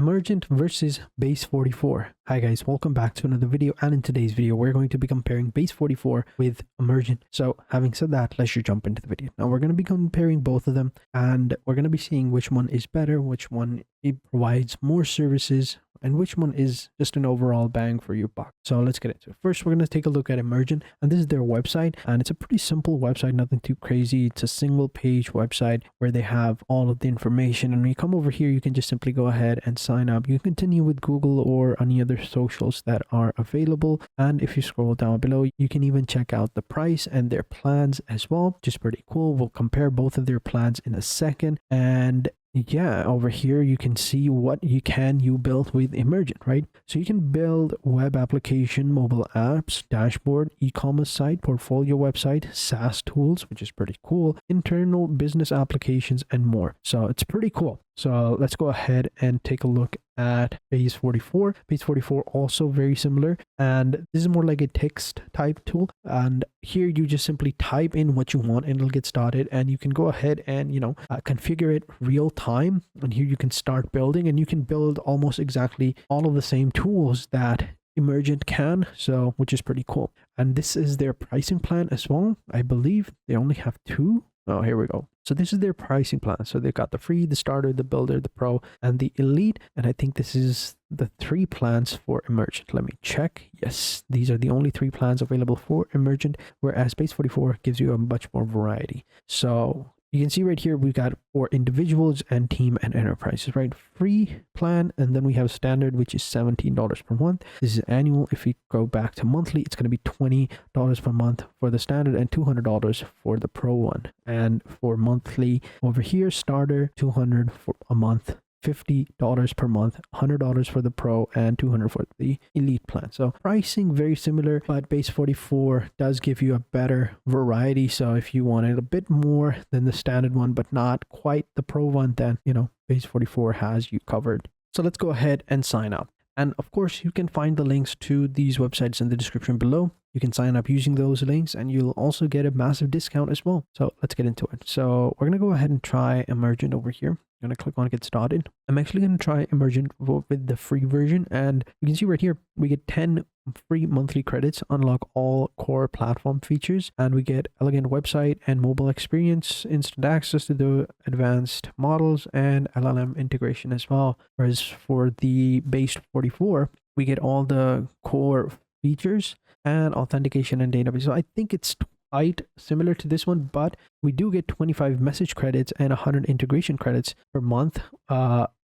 Emergent versus Base44. Hi guys, welcome back to another video, and in today's video we're going to be comparing Base44 with Emergent. So having said that, let's just jump into the video. Now we're going to be comparing both of them, and we're going to be seeing which one is better, which one it provides more services, and which one is just an overall bang for your buck. So let's get into it. First, we're going to take a look at Emergent, and this is their website, and it's a pretty simple website, nothing too crazy. It's a single page website where they have all of the information, and when you come over here you can just simply go ahead and sign up. You can continue with Google or any other socials that are available, and if you scroll down below you can even check out the price and their plans as well, which is pretty cool. We'll compare both of their plans in a second. And yeah, over here you can see what you build with Emergent, right? So you can build web application, mobile apps, dashboard, e-commerce site, portfolio website, SaaS tools, which is pretty cool, internal business applications, and more. So it's pretty cool. So let's go ahead and take a look at Base44. Base44 also very similar, and this is more like a text type tool, and here you just simply type in what you want and it'll get started, and you can go ahead and configure it real time, and here you can start building, and you can build almost exactly all of the same tools that Emergent can, so which is pretty cool. And this is their pricing plan as well. I believe they only have two. Oh, here we go. So this is their pricing plan. So they've got the free, the starter, the builder, the pro, and the elite. And I think this is the three plans for Emergent. Let me check. Yes, these are the only three plans available for Emergent, whereas Base44 gives you a much more variety. So you can see right here, we've got for individuals and team and enterprises, right? Free plan, and then we have standard, which is $17 per month. This is annual. If we go back to monthly, it's going to be $20 per month for the standard and $200 for the pro one. And for monthly over here, starter, $200 for a month, $50 per month, $100 for the pro, and $200 for the elite plan. So pricing very similar, but Base44 does give you a better variety. So if you wanted a bit more than the standard one but not quite the pro one, then Base44 has you covered. So let's go ahead and sign up. And of course, you can find the links to these websites in the description below. You can sign up using those links, and you'll also get a massive discount as well. So let's get into it. So we're going to go ahead and try Emergent over here. I'm going to click on get started. I'm actually going to try Emergent with the free version, and you can see right here we get 10 free monthly credits, unlock all core platform features, and we get elegant website and mobile experience, instant access to the advanced models, and LLM integration as well. Whereas for the Base44, we get all the core features and authentication and database. So I think it's quite similar to this one, but we do get 25 message credits and 100 integration credits per month,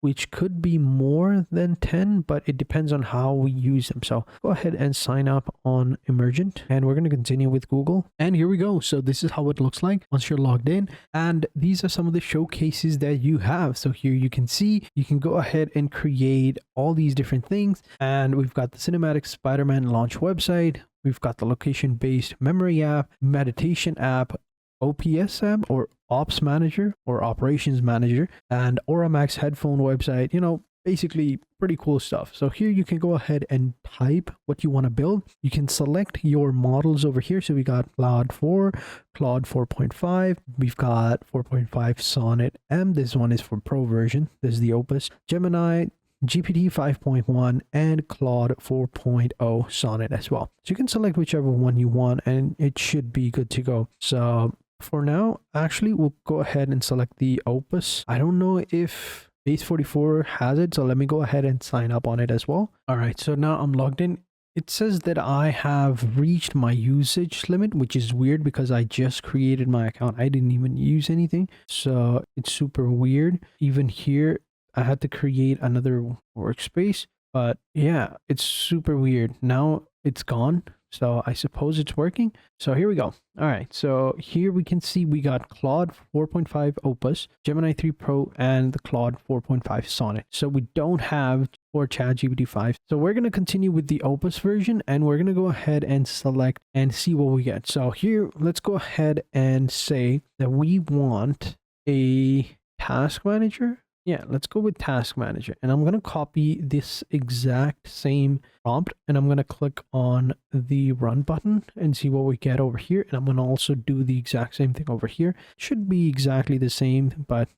which could be more than 10, but it depends on how we use them. So go ahead and sign up on Emergent, and we're going to continue with Google. And here we go. So this is how it looks like once you're logged in, and these are some of the showcases that you have. So here you can see you can go ahead and create all these different things, and we've got the cinematic Spider-Man launch website. We've got the location-based memory app, meditation app, OPS app or Ops Manager or Operations Manager, and Auramax headphone website. Basically pretty cool stuff. So here you can go ahead and type what you want to build. You can select your models over here. So we got Claude 4, Claude 4.5, we've got 4.5 Sonnet M. This one is for pro version. This is the Opus, Gemini, GPT 5.1, and Claude 4.0 Sonnet as well. So you can select whichever one you want, and it should be good to go. So for now, actually, we'll go ahead and select the Opus. I don't know if Base44 has it, so let me go ahead and sign up on it as well. All right, so now I'm logged in. It says that I have reached my usage limit, which is weird because I just created my account. I didn't even use anything, so it's super weird. Even here, I had to create another workspace, but yeah, it's super weird. Now it's gone, so I suppose it's working. So here we go. All right, so here we can see we got Claude 4.5 Opus, Gemini 3 Pro, and the Claude 4.5 Sonnet. So we don't have for ChatGPT 5. So we're going to continue with the Opus version, and we're going to go ahead and select and see what we get. So here, let's go ahead and say that we want a task manager. Yeah, let's go with task manager, and I'm going to copy this exact same prompt, and I'm going to click on the run button and see what we get over here. And I'm going to also do the exact same thing over here. Should be exactly the same, but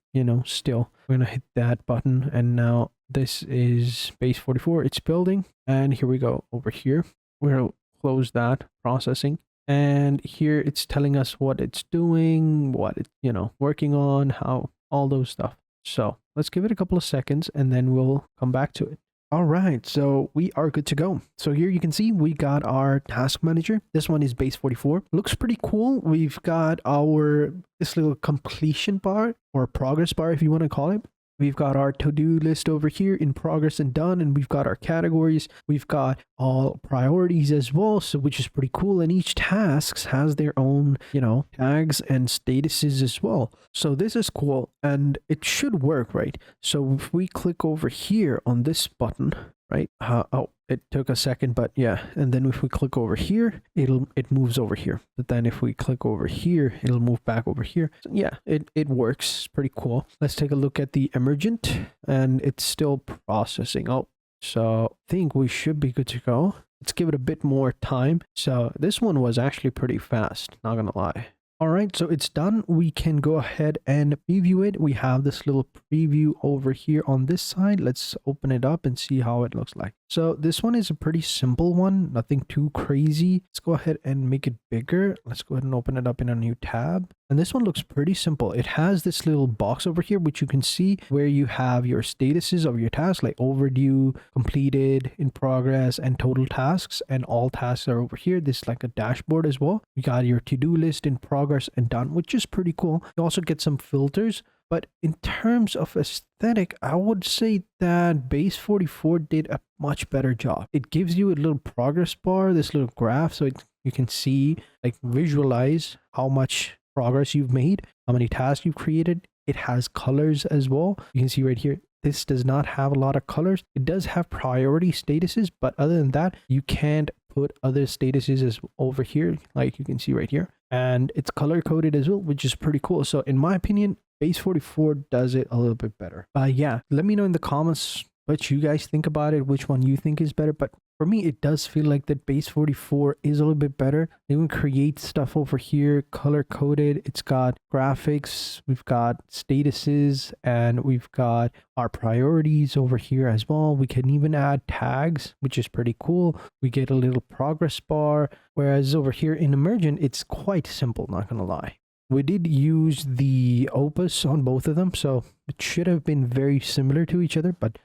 still we're going to hit that button, and now This is base44. It's building. And here we go over here. We'll close that processing. And here it's telling us what it's doing, what it's, working on, how, all those stuff. So let's give it a couple of seconds and then we'll come back to it. All right, so we are good to go. So here you can see we got our task manager. This one is base44. Looks pretty cool. We've got this little completion bar or progress bar, if you want to call it. We've got our to-do list over here in progress and done, and we've got our categories. We've got all priorities as well, so which is pretty cool. And each task has their own, tags and statuses as well. So this is cool, and it should work, right? So if we click over here on this button, right? Oh, it took a second, but yeah. And then if we click over here, it moves over here. But then if we click over here, it'll move back over here. So yeah, it works. It's pretty cool. Let's take a look at the Emergent, and it's still processing. Oh, so I think we should be good to go. Let's give it a bit more time. So this one was actually pretty fast, not gonna lie. All right, so it's done. We can go ahead and preview it. We have this little preview over here on this side. Let's open it up and see how it looks like. So this one is a pretty simple one, nothing too crazy. Let's go ahead and make it bigger. Let's go ahead and open it up in a new tab. And this one looks pretty simple. It has this little box over here, which you can see where you have your statuses of your tasks, like overdue, completed, in progress, and total tasks. And all tasks are over here. This is like a dashboard as well. You got your to-do list in progress and done, which is pretty cool. You also get some filters. But in terms of aesthetic, I would say that base44 did a much better job. It gives you a little progress bar, this little graph, so you can see, like, visualize how much progress you've made, how many tasks you've created. It has colors as well. You can see right here, this does not have a lot of colors. It does have priority statuses, but other than that, you can't put other statuses as over here, like you can see right here. And it's color coded as well, which is pretty cool. So in my opinion, base44 does it a little bit better. Yeah, let me know in the comments what you guys think about it, which one you think is better. But for me, it does feel like that base44 is a little bit better. They can create stuff over here, color coded. It's got graphics, we've got statuses, and we've got our priorities over here as well. We can even add tags, which is pretty cool. We get a little progress bar, whereas over here in Emergent, it's quite simple, not gonna lie. We did use the opus on both of them, so it should have been very similar to each other, but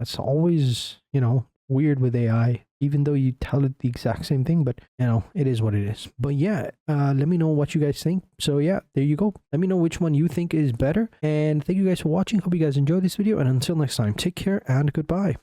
it's always, weird with AI, even though you tell it the exact same thing, but it is what it is. But yeah, let me know what you guys think. So yeah, there you go. Let me know which one you think is better. And thank you guys for watching. Hope you guys enjoyed this video. And until next time, take care and goodbye.